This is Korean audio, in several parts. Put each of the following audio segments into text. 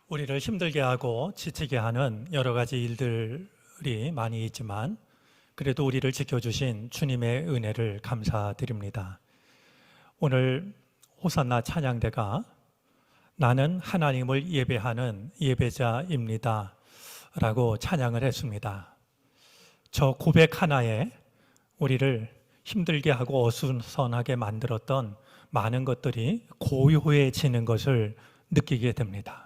우리를 힘들게 하고 지치게 하는 여러 가지 일들이 많이 있지만 그래도 우리를 지켜주신 주님의 은혜를 감사드립니다. 오늘 호산나 찬양대가 나는 하나님을 예배하는 예배자입니다 라고 찬양을 했습니다. 저 고백 하나에 우리를 힘들게 하고 어수선하게 만들었던 많은 것들이 고요해지는 것을 느끼게 됩니다.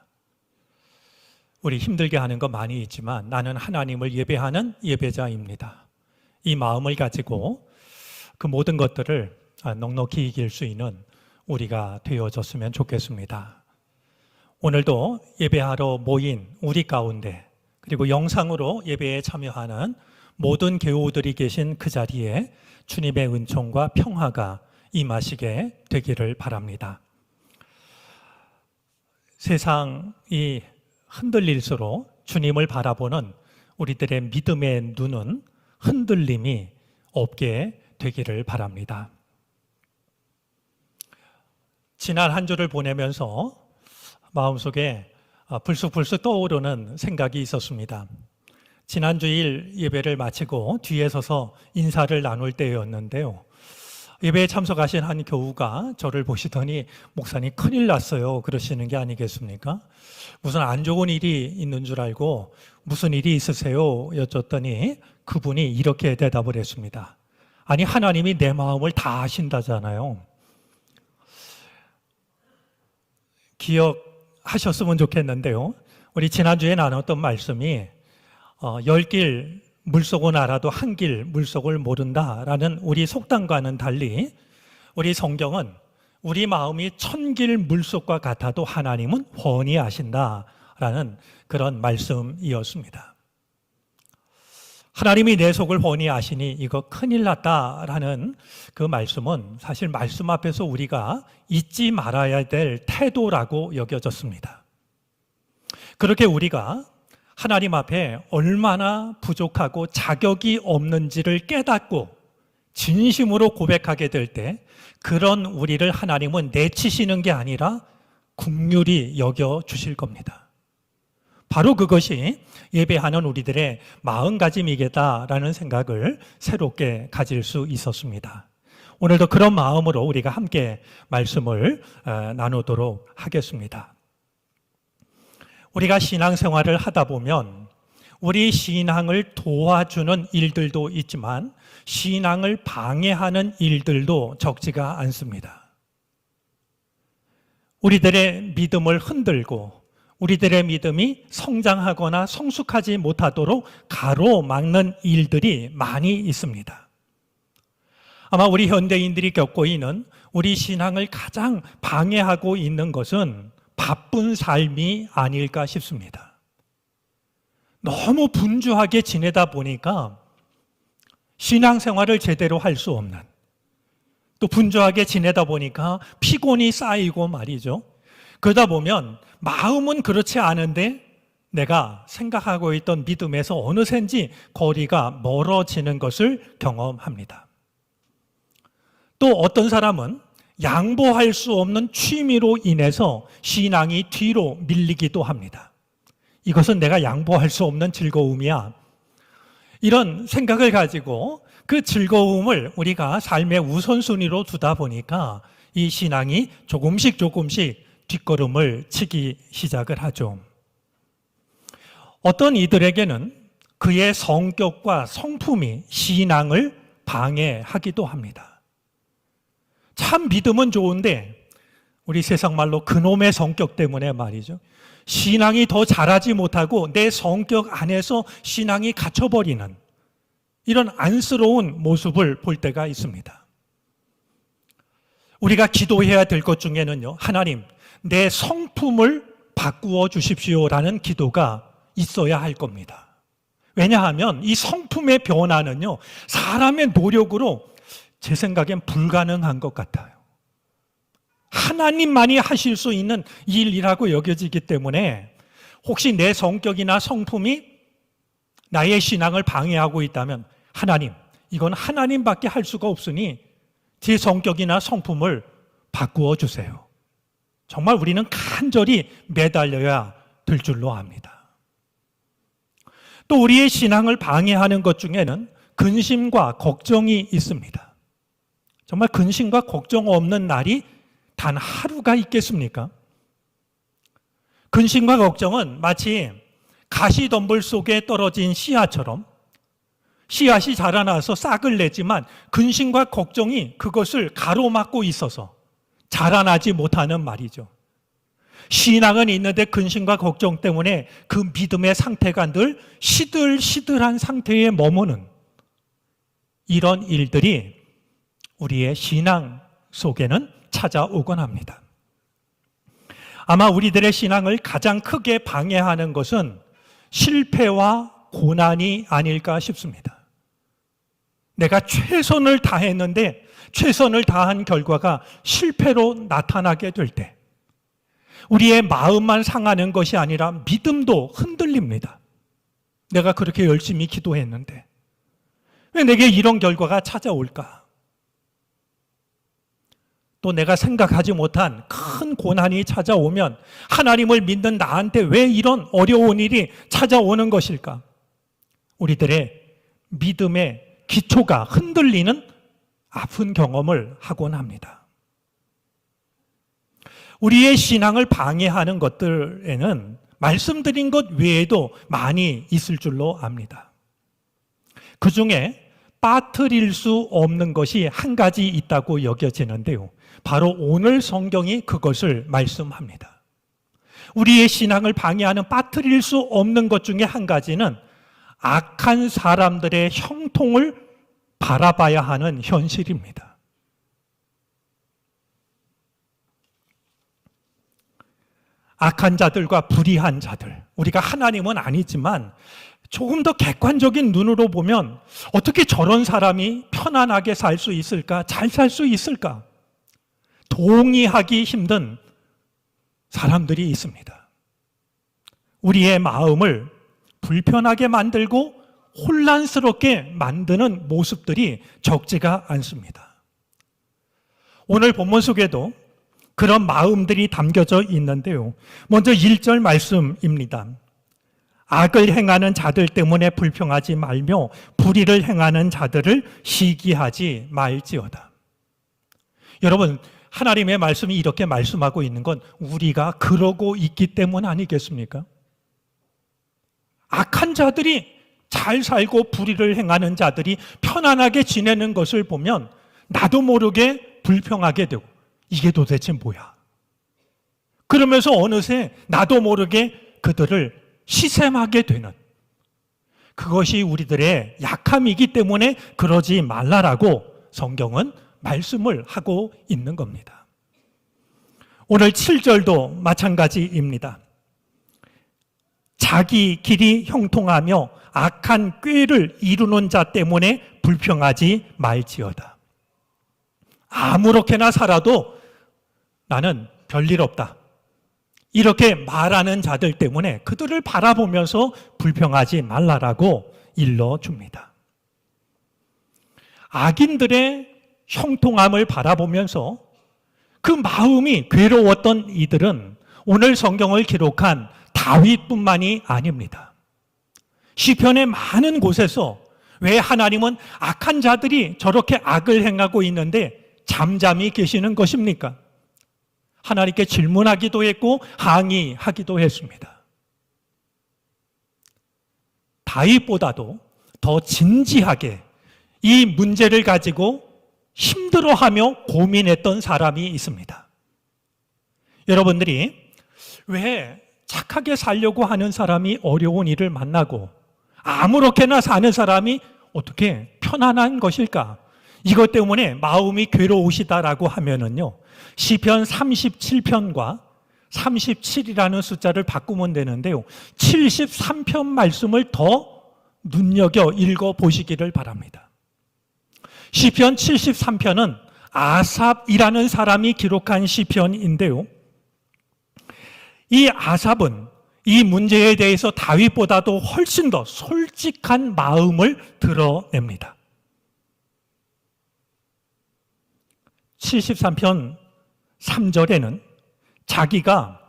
우리 힘들게 하는 거 많이 있지만 나는 하나님을 예배하는 예배자입니다. 이 마음을 가지고 그 모든 것들을 넉넉히 이길 수 있는 우리가 되어졌으면 좋겠습니다. 오늘도 예배하러 모인 우리 가운데 그리고 영상으로 예배에 참여하는 모든 교우들이 계신 그 자리에 주님의 은총과 평화가 임하시게 되기를 바랍니다. 세상이 흔들릴수록 주님을 바라보는 우리들의 믿음의 눈은 흔들림이 없게 되기를 바랍니다. 지난 한 주를 보내면서 마음속에 불쑥불쑥 떠오르는 생각이 있었습니다. 지난 주일 예배를 마치고 뒤에 서서 인사를 나눌 때였는데요. 예배에 참석하신 한 교우가 저를 보시더니 목사님 큰일 났어요 그러시는 게 아니겠습니까? 무슨 안 좋은 일이 있는 줄 알고 무슨 일이 있으세요? 여쭸더니 그분이 이렇게 대답을 했습니다. 아니 하나님이 내 마음을 다 아신다잖아요. 기억하셨으면 좋겠는데요. 우리 지난주에 나눴던 말씀이 10길 물속은 알아도 한 길 물속을 모른다라는 우리 속담과는 달리 우리 성경은 우리 마음이 1000길 물속과 같아도 하나님은 훤히 아신다라는 그런 말씀이었습니다. 하나님이 내 속을 훤히 아시니 이거 큰일 났다라는 그 말씀은 사실 말씀 앞에서 우리가 잊지 말아야 될 태도라고 여겨졌습니다. 그렇게 우리가 하나님 앞에 얼마나 부족하고 자격이 없는지를 깨닫고 진심으로 고백하게 될 때 그런 우리를 하나님은 내치시는 게 아니라 긍휼히 여겨주실 겁니다. 바로 그것이 예배하는 우리들의 마음가짐이겠다라는 생각을 새롭게 가질 수 있었습니다. 오늘도 그런 마음으로 우리가 함께 말씀을 나누도록 하겠습니다. 우리가 신앙생활을 하다 보면 우리 신앙을 도와주는 일들도 있지만 신앙을 방해하는 일들도 적지가 않습니다. 우리들의 믿음을 흔들고 우리들의 믿음이 성장하거나 성숙하지 못하도록 가로막는 일들이 많이 있습니다. 아마 우리 현대인들이 겪고 있는 우리 신앙을 가장 방해하고 있는 것은 바쁜 삶이 아닐까 싶습니다. 너무 분주하게 지내다 보니까 신앙생활을 제대로 할 수 없는, 또 분주하게 지내다 보니까 피곤이 쌓이고 말이죠. 그러다 보면 마음은 그렇지 않은데 내가 생각하고 있던 믿음에서 어느샌지 거리가 멀어지는 것을 경험합니다. 또 어떤 사람은 양보할 수 없는 취미로 인해서 신앙이 뒤로 밀리기도 합니다. 이것은 내가 양보할 수 없는 즐거움이야. 이런 생각을 가지고 그 즐거움을 우리가 삶의 우선순위로 두다 보니까 이 신앙이 조금씩 뒷걸음을 치기 시작을 하죠. 어떤 이들에게는 그의 성격과 성품이 신앙을 방해하기도 합니다. 참 믿음은 좋은데 우리 세상 말로 그놈의 성격 때문에 말이죠. 신앙이 더 자라지 못하고 내 성격 안에서 신앙이 갇혀버리는 이런 안쓰러운 모습을 볼 때가 있습니다. 우리가 기도해야 될 것 중에는요. 하나님, 내 성품을 바꾸어 주십시오라는 기도가 있어야 할 겁니다. 왜냐하면 이 성품의 변화는요. 사람의 노력으로 제 생각엔 불가능한 것 같아요. 하나님만이 하실 수 있는 일이라고 여겨지기 때문에 혹시 내 성격이나 성품이 나의 신앙을 방해하고 있다면 하나님, 이건 하나님밖에 할 수가 없으니 제 성격이나 성품을 바꾸어 주세요. 정말 우리는 간절히 매달려야 될 줄로 압니다. 또 우리의 신앙을 방해하는 것 중에는 근심과 걱정이 있습니다. 정말 근심과 걱정 없는 날이 단 하루가 있겠습니까? 근심과 걱정은 마치 가시덤불 속에 떨어진 씨앗처럼 씨앗이 자라나서 싹을 내지만 근심과 걱정이 그것을 가로막고 있어서 자라나지 못하는 말이죠. 신앙은 있는데 근심과 걱정 때문에 그 믿음의 상태가 늘 시들시들한 상태에 머무는 이런 일들이 우리의 신앙 속에는 찾아오곤 합니다. 아마 우리들의 신앙을 가장 크게 방해하는 것은 실패와 고난이 아닐까 싶습니다. 내가 최선을 다했는데 최선을 다한 결과가 실패로 나타나게 될 때 우리의 마음만 상하는 것이 아니라 믿음도 흔들립니다. 내가 그렇게 열심히 기도했는데 왜 내게 이런 결과가 찾아올까? 또 내가 생각하지 못한 큰 고난이 찾아오면 하나님을 믿는 나한테 왜 이런 어려운 일이 찾아오는 것일까? 우리들의 믿음의 기초가 흔들리는 아픈 경험을 하곤 합니다. 우리의 신앙을 방해하는 것들에는 말씀드린 것 외에도 많이 있을 줄로 압니다. 그 중에 빠뜨릴 수 없는 것이 한 가지 있다고 여겨지는데요. 바로 오늘 성경이 그것을 말씀합니다. 우리의 신앙을 방해하는 빠뜨릴 수 없는 것 중에 한 가지는 악한 사람들의 형통을 바라봐야 하는 현실입니다. 악한 자들과 불의한 자들, 우리가 하나님은 아니지만 조금 더 객관적인 눈으로 보면 어떻게 저런 사람이 편안하게 살 수 있을까? 잘 살 수 있을까? 동의하기 힘든 사람들이 있습니다. 우리의 마음을 불편하게 만들고 혼란스럽게 만드는 모습들이 적지가 않습니다. 오늘 본문 속에도 그런 마음들이 담겨져 있는데요. 먼저 1절 말씀입니다. 악을 행하는 자들 때문에 불평하지 말며 불의를 행하는 자들을 시기하지 말지어다. 여러분, 하나님의 말씀이 이렇게 말씀하고 있는 건 우리가 그러고 있기 때문 아니겠습니까? 악한 자들이 잘 살고 불의를 행하는 자들이 편안하게 지내는 것을 보면 나도 모르게 불평하게 되고 이게 도대체 뭐야? 그러면서 어느새 나도 모르게 그들을 시샘하게 되는 그것이 우리들의 약함이기 때문에 그러지 말라라고 성경은 말씀을 하고 있는 겁니다. 오늘 7절도 마찬가지입니다. 자기 길이 형통하며 악한 꾀를 이루는 자 때문에 불평하지 말지어다. 아무렇게나 살아도 나는 별일 없다. 이렇게 말하는 자들 때문에 그들을 바라보면서 불평하지 말라라고 일러줍니다. 악인들의 형통함을 바라보면서 그 마음이 괴로웠던 이들은 오늘 성경을 기록한 다윗뿐만이 아닙니다. 시편의 많은 곳에서 왜 하나님은 악한 자들이 저렇게 악을 행하고 있는데 잠잠히 계시는 것입니까? 하나님께 질문하기도 했고 항의하기도 했습니다. 다윗보다도 더 진지하게 이 문제를 가지고 힘들어하며 고민했던 사람이 있습니다. 여러분들이 왜 착하게 살려고 하는 사람이 어려운 일을 만나고 아무렇게나 사는 사람이 어떻게 편안한 것일까? 이것 때문에 마음이 괴로우시다라고 하면은요, 시편 37편과 37이라는 숫자를 바꾸면 되는데요, 73편 말씀을 더 눈여겨 읽어보시기를 바랍니다. 시편 73편은 아삽이라는 사람이 기록한 시편인데요, 이 아삽은 이 문제에 대해서 다윗보다도 훨씬 더 솔직한 마음을 드러냅니다. 73편 3절에는 자기가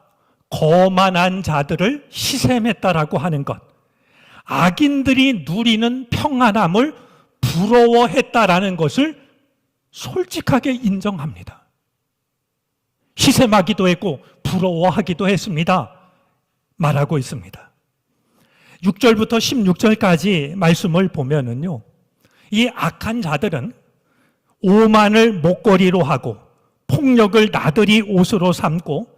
거만한 자들을 시샘했다라고 하는 것, 악인들이 누리는 평안함을 부러워했다라는 것을 솔직하게 인정합니다. 시샘하기도 했고 부러워하기도 했습니다. 말하고 있습니다. 6절부터 16절까지 말씀을 보면은요, 이 악한 자들은 오만을 목걸이로 하고 폭력을 나들이 옷으로 삼고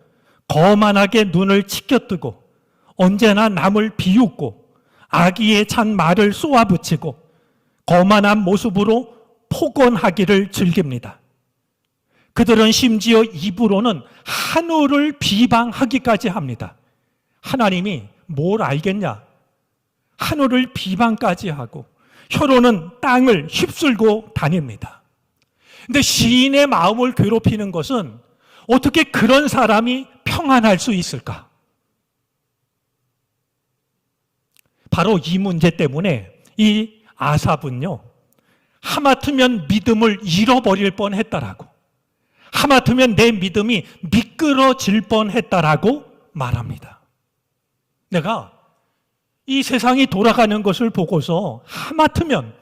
거만하게 눈을 치켜뜨고 언제나 남을 비웃고 악의에 찬 말을 쏘아붙이고 거만한 모습으로 폭언하기를 즐깁니다. 그들은 심지어 입으로는 하늘을 비방하기까지 합니다. 하나님이 뭘 알겠냐? 하늘을 비방까지 하고 혀로는 땅을 휩쓸고 다닙니다. 근데 시인의 마음을 괴롭히는 것은 어떻게 그런 사람이 평안할 수 있을까? 바로 이 문제 때문에 이 아삽은요, 하마터면 믿음을 잃어버릴 뻔했다라고, 하마터면 내 믿음이 미끄러질 뻔했다라고 말합니다. 내가 이 세상이 돌아가는 것을 보고서 하마터면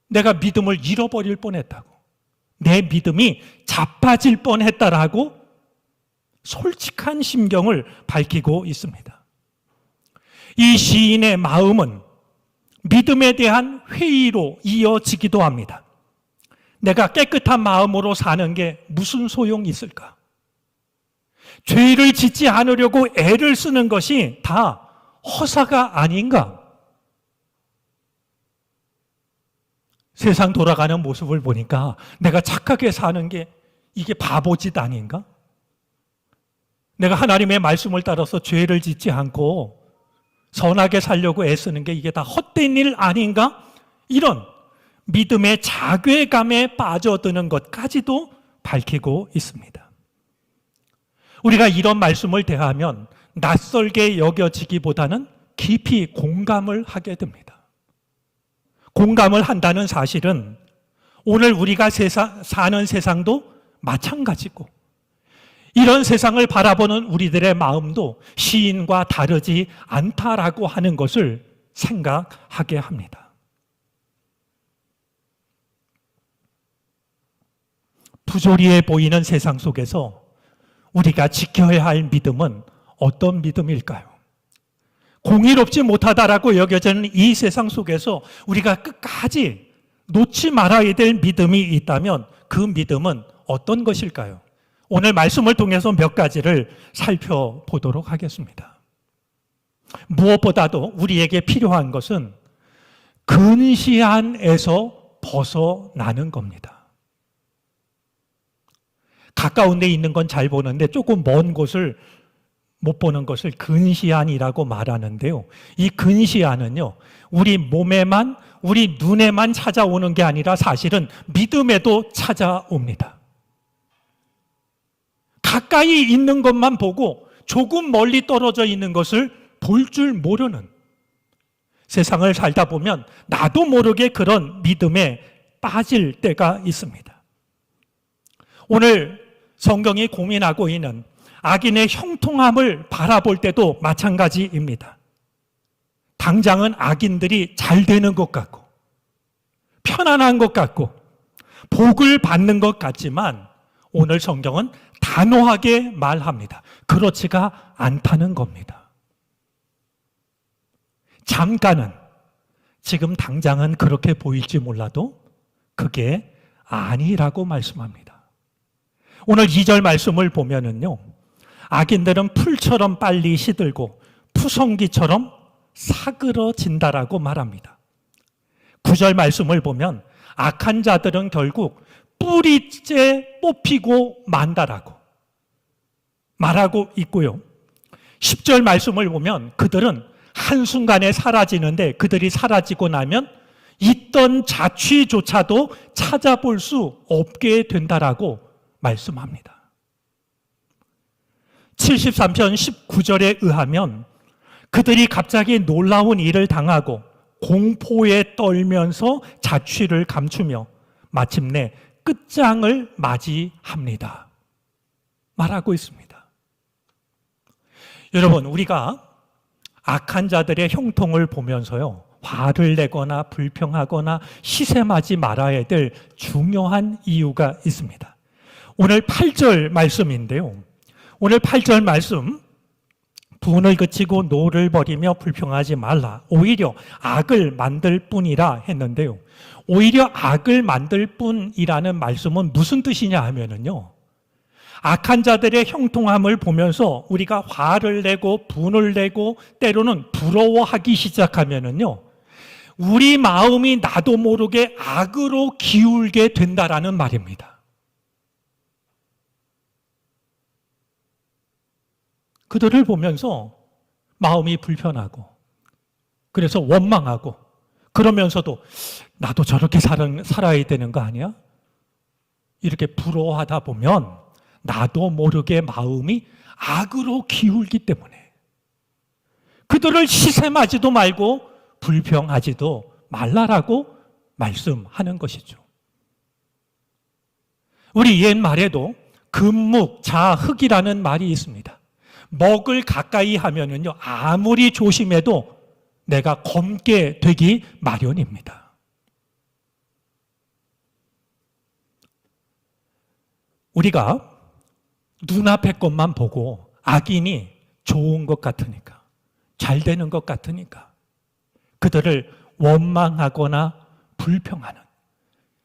내가 믿음을 잃어버릴 뻔했다고, 내 믿음이 자빠질 뻔했다라고 솔직한 심경을 밝히고 있습니다. 이 시인의 마음은 믿음에 대한 회의로 이어지기도 합니다. 내가 깨끗한 마음으로 사는 게 무슨 소용이 있을까? 죄를 짓지 않으려고 애를 쓰는 것이 다 허사가 아닌가? 세상 돌아가는 모습을 보니까 내가 착하게 사는 게 이게 바보짓 아닌가? 내가 하나님의 말씀을 따라서 죄를 짓지 않고 선하게 살려고 애쓰는 게 이게 다 헛된 일 아닌가? 이런 믿음의 자괴감에 빠져드는 것까지도 밝히고 있습니다. 우리가 이런 말씀을 대하면 낯설게 여겨지기보다는 깊이 공감을 하게 됩니다. 공감을 한다는 사실은 오늘 우리가 사는 세상도 마찬가지고, 이런 세상을 바라보는 우리들의 마음도 시인과 다르지 않다라고 하는 것을 생각하게 합니다. 부조리해 보이는 세상 속에서 우리가 지켜야 할 믿음은 어떤 믿음일까요? 공의롭지 못하다라고 여겨지는 이 세상 속에서 우리가 끝까지 놓지 말아야 될 믿음이 있다면 그 믿음은 어떤 것일까요? 오늘 말씀을 통해서 몇 가지를 살펴보도록 하겠습니다. 무엇보다도 우리에게 필요한 것은 근시안에서 벗어나는 겁니다. 가까운 데 있는 건 잘 보는데 조금 먼 곳을 못 보는 것을 근시안이라고 말하는데요. 이 근시안은요, 우리 몸에만, 우리 눈에만 찾아오는 게 아니라 사실은 믿음에도 찾아옵니다. 가까이 있는 것만 보고 조금 멀리 떨어져 있는 것을 볼 줄 모르는, 세상을 살다 보면 나도 모르게 그런 믿음에 빠질 때가 있습니다. 오늘 성경이 고민하고 있는 악인의 형통함을 바라볼 때도 마찬가지입니다. 당장은 악인들이 잘 되는 것 같고 편안한 것 같고 복을 받는 것 같지만 오늘 성경은 단호하게 말합니다. 그렇지가 않다는 겁니다. 잠깐은, 지금 당장은 그렇게 보일지 몰라도 그게 아니라고 말씀합니다. 오늘 2절 말씀을 보면은요, 악인들은 풀처럼 빨리 시들고 푸성기처럼 사그러진다라고 말합니다. 9절 말씀을 보면 악한 자들은 결국 뿌리째 뽑히고 만다라고 말하고 있고요. 10절 말씀을 보면 그들은 한순간에 사라지는데 그들이 사라지고 나면 있던 자취조차도 찾아볼 수 없게 된다라고 말씀합니다. 73편 19절에 의하면 그들이 갑자기 놀라운 일을 당하고 공포에 떨면서 자취를 감추며 마침내 끝장을 맞이합니다. 말하고 있습니다. 여러분, 우리가 악한 자들의 형통을 보면서요, 화를 내거나 불평하거나 시샘하지 말아야 될 중요한 이유가 있습니다. 오늘 8절 말씀인데요. 오늘 8절 말씀, 분을 그치고 노를 버리며 불평하지 말라. 오히려 악을 만들 뿐이라 했는데요. 오히려 악을 만들 뿐이라는 말씀은 무슨 뜻이냐 하면은요, 악한 자들의 형통함을 보면서 우리가 화를 내고 분을 내고 때로는 부러워하기 시작하면은요, 우리 마음이 나도 모르게 악으로 기울게 된다라는 말입니다. 그들을 보면서 마음이 불편하고, 그래서 원망하고, 그러면서도 나도 저렇게 살아야 되는 거 아니야? 이렇게 부러워하다 보면 나도 모르게 마음이 악으로 기울기 때문에 그들을 시샘하지도 말고 불평하지도 말라라고 말씀하는 것이죠. 우리 옛말에도 금묵자흑이라는 말이 있습니다. 먹을 가까이 하면은요, 아무리 조심해도 내가 검게 되기 마련입니다. 우리가 눈앞의 것만 보고 악인이 좋은 것 같으니까, 잘 되는 것 같으니까 그들을 원망하거나 불평하는,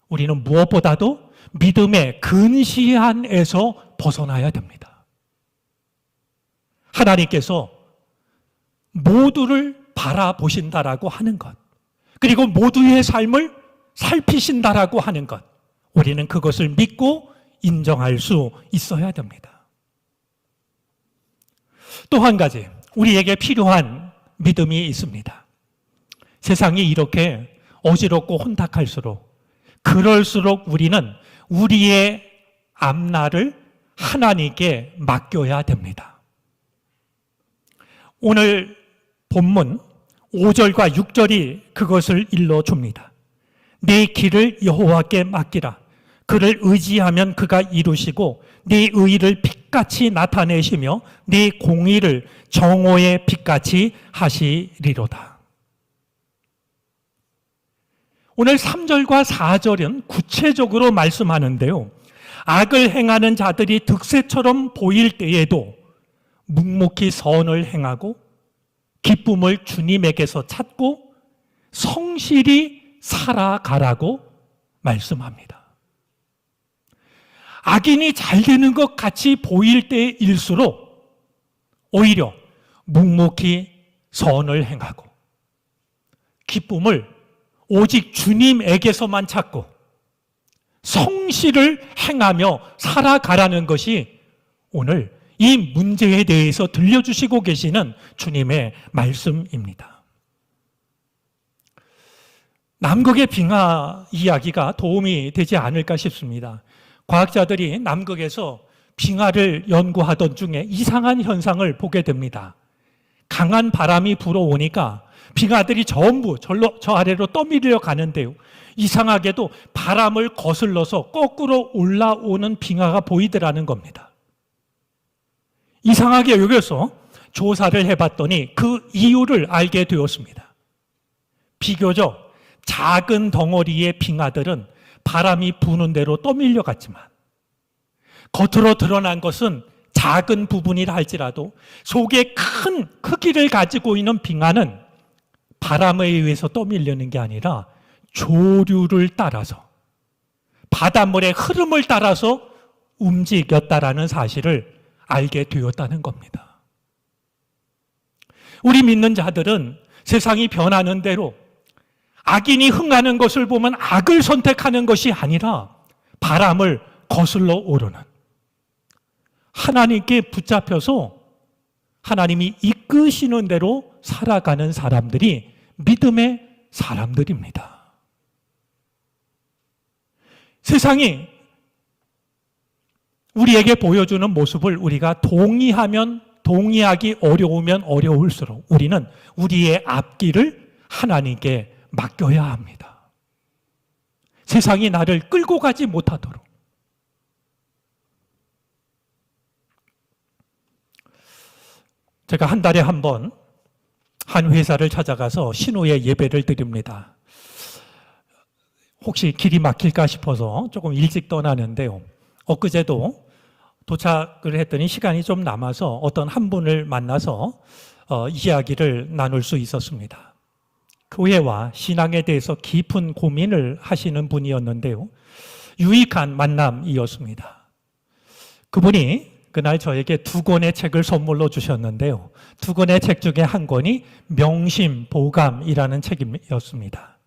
우리는 무엇보다도 믿음의 근시안에서 벗어나야 됩니다. 하나님께서 모두를 바라보신다라고 하는 것, 그리고 모두의 삶을 살피신다라고 하는 것, 우리는 그것을 믿고 인정할 수 있어야 됩니다. 또 한 가지, 우리에게 필요한 믿음이 있습니다. 세상이 이렇게 어지럽고 혼탁할수록, 그럴수록 우리는 우리의 앞날을 하나님께 맡겨야 됩니다. 오늘 본문 5절과 6절이 그것을 일러줍니다. 네 길을 여호와께 맡기라. 그를 의지하면 그가 이루시고 네 의를 빛같이 나타내시며 네 공의를 정오의 빛같이 하시리로다. 오늘 3절과 4절은 구체적으로 말씀하는데요, 악을 행하는 자들이 득세처럼 보일 때에도 묵묵히 선을 행하고 기쁨을 주님에게서 찾고 성실히 살아가라고 말씀합니다. 악인이 잘 되는 것 같이 보일 때일수록 오히려 묵묵히 선을 행하고 기쁨을 오직 주님에게서만 찾고 성실을 행하며 살아가라는 것이 오늘 이 문제에 대해서 들려주시고 계시는 주님의 말씀입니다. 남극의 빙하 이야기가 도움이 되지 않을까 싶습니다. 과학자들이 남극에서 빙하를 연구하던 중에 이상한 현상을 보게 됩니다. 강한 바람이 불어오니까 빙하들이 전부 저 아래로 떠밀려 가는데요, 이상하게도 바람을 거슬러서 거꾸로 올라오는 빙하가 보이더라는 겁니다. 이상하게 여겨서 조사를 해봤더니 그 이유를 알게 되었습니다. 비교적 작은 덩어리의 빙하들은 바람이 부는 대로 떠밀려 갔지만 겉으로 드러난 것은 작은 부분이라 할지라도 속에 큰 크기를 가지고 있는 빙하는 바람에 의해서 떠밀리는 게 아니라 조류를 따라서, 바닷물의 흐름을 따라서 움직였다라는 사실을 알게 되었다는 겁니다. 우리 믿는 자들은 세상이 변하는 대로 악인이 흥하는 것을 보면 악을 선택하는 것이 아니라 바람을 거슬러 오르는, 하나님께 붙잡혀서 하나님이 이끄시는 대로 살아가는 사람들이 믿음의 사람들입니다. 세상이 우리에게 보여주는 모습을 우리가 동의하기 어려우면 어려울수록 우리는 우리의 앞길을 하나님께 맡겨야 합니다. 세상이 나를 끌고 가지 못하도록. 제가 한 달에 한 번 한 회사를 찾아가서 신우의 예배를 드립니다. 혹시 길이 막힐까 싶어서 조금 일찍 떠나는데요. 엊그제도 도착을 했더니 시간이 좀 남아서 어떤 한 분을 만나서 이야기를 나눌 수 있었습니다. 교회와 신앙에 대해서 깊은 고민을 하시는 분이었는데요. 유익한 만남이었습니다. 그분이 그날 저에게 2권의 책을 선물로 주셨는데요. 2권의 책 중에 한 권이 명심보감이라는 책이었습니다.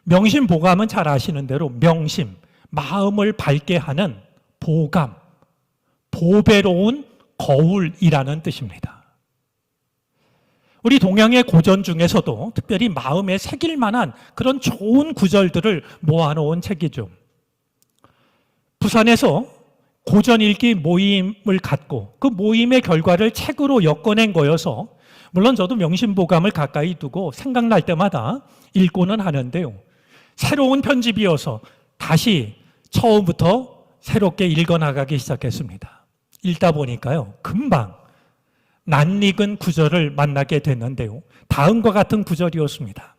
명심보감은 잘 아시는 대로 명심, 마음을 밝게 하는 보감, 보배로운 거울이라는 뜻입니다. 우리 동양의 고전 중에서도 특별히 마음에 새길 만한 그런 좋은 구절들을 모아놓은 책이죠. 부산에서 고전 읽기 모임을 갖고 그 모임의 결과를 책으로 엮어낸 거여서 물론 저도 명심보감을 가까이 두고 생각날 때마다 읽고는 하는데요. 새로운 편집이어서 다시 처음부터 새롭게 읽어나가기 시작했습니다. 읽다 보니까요, 금방 낯익은 구절을 만나게 됐는데요. 다음과 같은 구절이었습니다.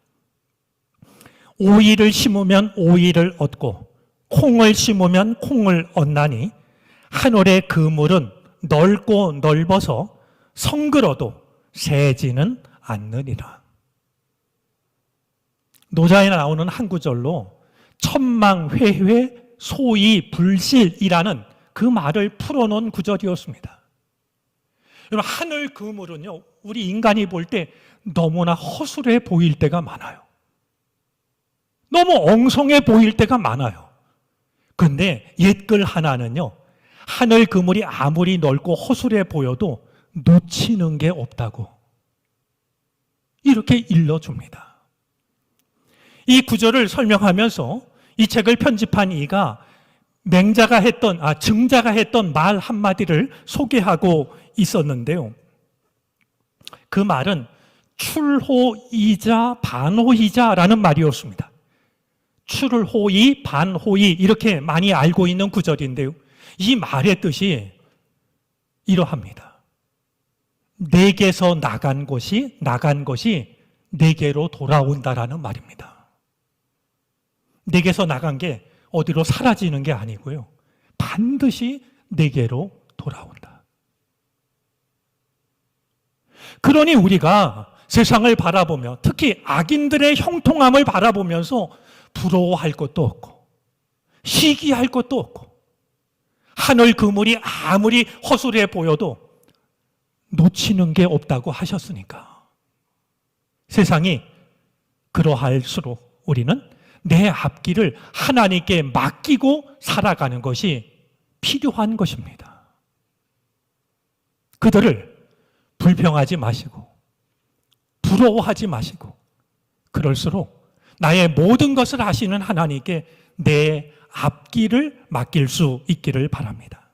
오이를 심으면 오이를 얻고 콩을 심으면 콩을 얻나니 하늘의 그물은 넓고 넓어서 성글어도 새지는 않느니라. 노자에 나오는 한 구절로 천망회회 소위 불실이라는 그 말을 풀어놓은 구절이었습니다. 여러분, 하늘 그물은요, 우리 인간이 볼 때 너무나 허술해 보일 때가 많아요. 너무 엉성해 보일 때가 많아요. 그런데 옛글 하나는요, 하늘 그물이 아무리 넓고 허술해 보여도 놓치는 게 없다고 이렇게 일러줍니다. 이 구절을 설명하면서 이 책을 편집한 이가 증자가 했던 말 한마디를 소개하고 있었는데요. 그 말은 출호이자 반호이자라는 말이었습니다. 출호이, 반호이 이렇게 많이 알고 있는 구절인데요. 이 말의 뜻이 이러합니다. 내게서 나간 것이 내게로 돌아온다라는 말입니다. 내게서 나간 게 어디로 사라지는 게 아니고요. 반드시 내게로 돌아온다. 그러니 우리가 세상을 바라보며 특히 악인들의 형통함을 바라보면서 부러워할 것도 없고 시기할 것도 없고 하늘 그물이 아무리 허술해 보여도 놓치는 게 없다고 하셨으니까 세상이 그러할수록 우리는 내 앞길을 하나님께 맡기고 살아가는 것이 필요한 것입니다. 그들을 불평하지 마시고 부러워하지 마시고 그럴수록 나의 모든 것을 아시는 하나님께 내 앞길을 맡길 수 있기를 바랍니다.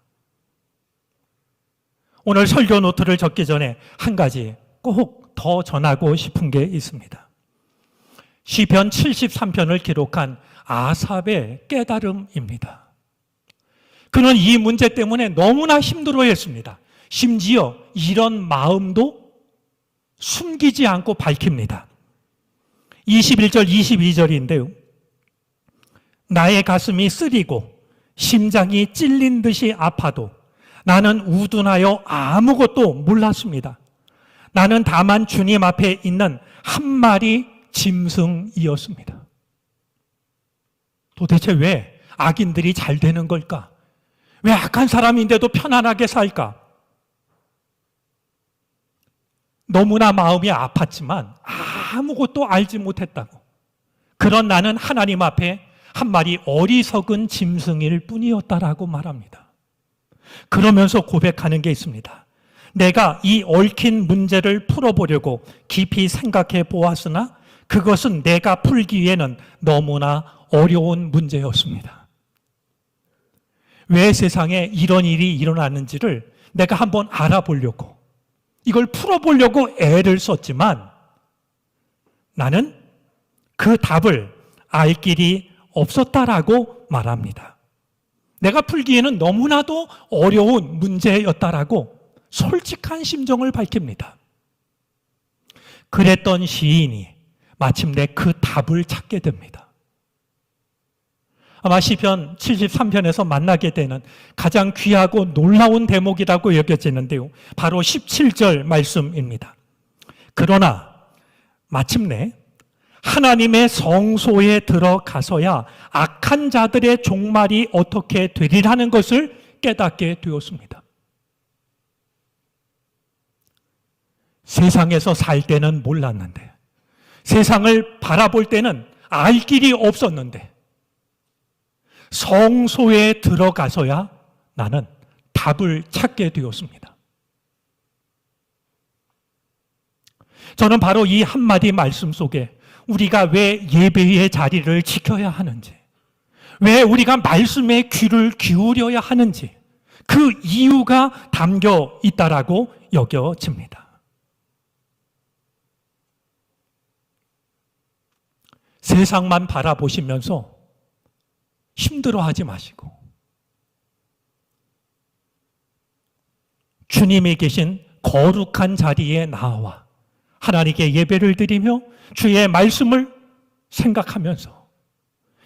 오늘 설교 노트를 적기 전에 한 가지 꼭 더 전하고 싶은 게 있습니다. 시편 73편을 기록한 아삽의 깨달음입니다. 그는 이 문제 때문에 너무나 힘들어했습니다. 심지어 이런 마음도 숨기지 않고 밝힙니다. 21절, 22절인데요. 나의 가슴이 쓰리고 심장이 찔린 듯이 아파도 나는 우둔하여 아무것도 몰랐습니다. 나는 다만 주님 앞에 있는 한 마리 짐승이었습니다. 도대체 왜 악인들이 잘 되는 걸까? 왜 악한 사람인데도 편안하게 살까? 너무나 마음이 아팠지만 아무것도 알지 못했다고. 그런 나는 하나님 앞에 한 마리 어리석은 짐승일 뿐이었다라고 말합니다. 그러면서 고백하는 게 있습니다. 내가 이 얽힌 문제를 풀어보려고 깊이 생각해 보았으나 그것은 내가 풀기에는 너무나 어려운 문제였습니다. 왜 세상에 이런 일이 일어나는지를 내가 한번 알아보려고, 이걸 풀어보려고 애를 썼지만 나는 그 답을 알 길이 없었다라고 말합니다. 내가 풀기에는 너무나도 어려운 문제였다라고 솔직한 심정을 밝힙니다. 그랬던 시인이 마침내 그 답을 찾게 됩니다. 아마 시편 73편에서 만나게 되는 가장 귀하고 놀라운 대목이라고 여겨지는데요. 바로 17절 말씀입니다. 그러나 마침내 하나님의 성소에 들어가서야 악한 자들의 종말이 어떻게 되리라는 것을 깨닫게 되었습니다. 세상에서 살 때는 몰랐는데, 세상을 바라볼 때는 알 길이 없었는데, 성소에 들어가서야 나는 답을 찾게 되었습니다. 저는 바로 이 한마디 말씀 속에 우리가 왜 예배의 자리를 지켜야 하는지, 왜 우리가 말씀에 귀를 기울여야 하는지 그 이유가 담겨 있다라고 여겨집니다. 세상만 바라보시면서 힘들어하지 마시고 주님이 계신 거룩한 자리에 나와 하나님께 예배를 드리며 주의 말씀을 생각하면서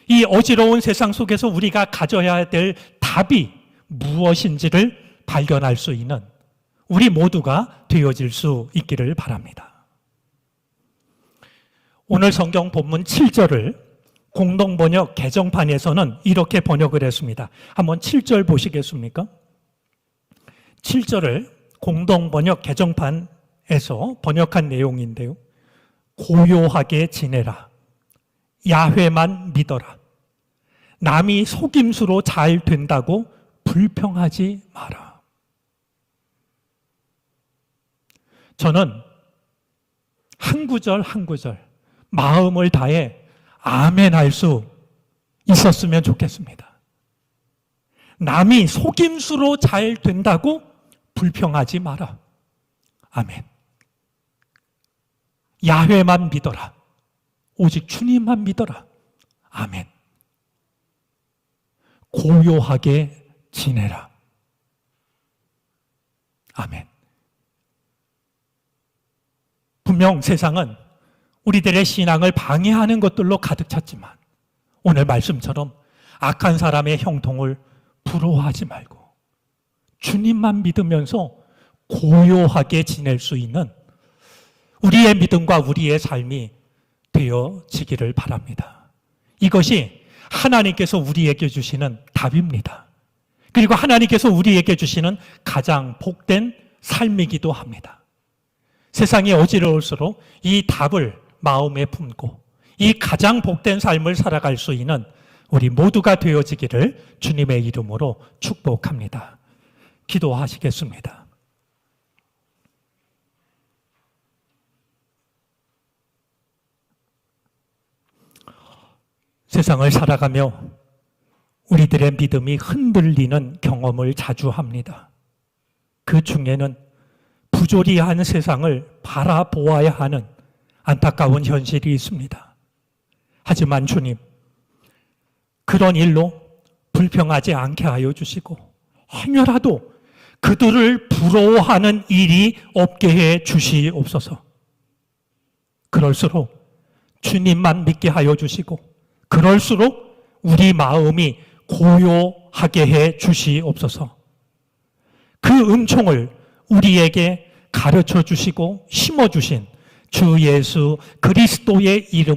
이 어지러운 세상 속에서 우리가 가져야 될 답이 무엇인지를 발견할 수 있는 우리 모두가 되어질 수 있기를 바랍니다. 오늘 성경 본문 7절을 공동번역 개정판에서는 이렇게 번역을 했습니다. 한번 7절 보시겠습니까? 7절을 공동번역 개정판에서 번역한 내용인데요. 고요하게 지내라. 야훼만 믿어라. 남이 속임수로 잘 된다고 불평하지 마라. 저는 한 구절 한 구절 마음을 다해 아멘 할 수 있었으면 좋겠습니다. 남이 속임수로 잘 된다고 불평하지 마라. 아멘. 야훼만 믿어라. 오직 주님만 믿어라. 아멘. 고요하게 지내라. 아멘. 분명 세상은 우리들의 신앙을 방해하는 것들로 가득 찼지만 오늘 말씀처럼 악한 사람의 형통을 부러워하지 말고 주님만 믿으면서 고요하게 지낼 수 있는 우리의 믿음과 우리의 삶이 되어지기를 바랍니다. 이것이 하나님께서 우리에게 주시는 답입니다. 그리고 하나님께서 우리에게 주시는 가장 복된 삶이기도 합니다. 세상이 어지러울수록 이 답을 마음에 품고 이 가장 복된 삶을 살아갈 수 있는 우리 모두가 되어지기를 주님의 이름으로 축복합니다. 기도하시겠습니다. 세상을 살아가며 우리들의 믿음이 흔들리는 경험을 자주 합니다. 그 중에는 부조리한 세상을 바라보아야 하는 안타까운 현실이 있습니다. 하지만 주님, 그런 일로 불평하지 않게 하여 주시고 행여라도 그들을 부러워하는 일이 없게 해 주시옵소서. 그럴수록 주님만 믿게 하여 주시고 그럴수록 우리 마음이 고요하게 해 주시옵소서. 그 은총을 우리에게 가르쳐 주시고 심어 주신 주 예수 그리스도의 이름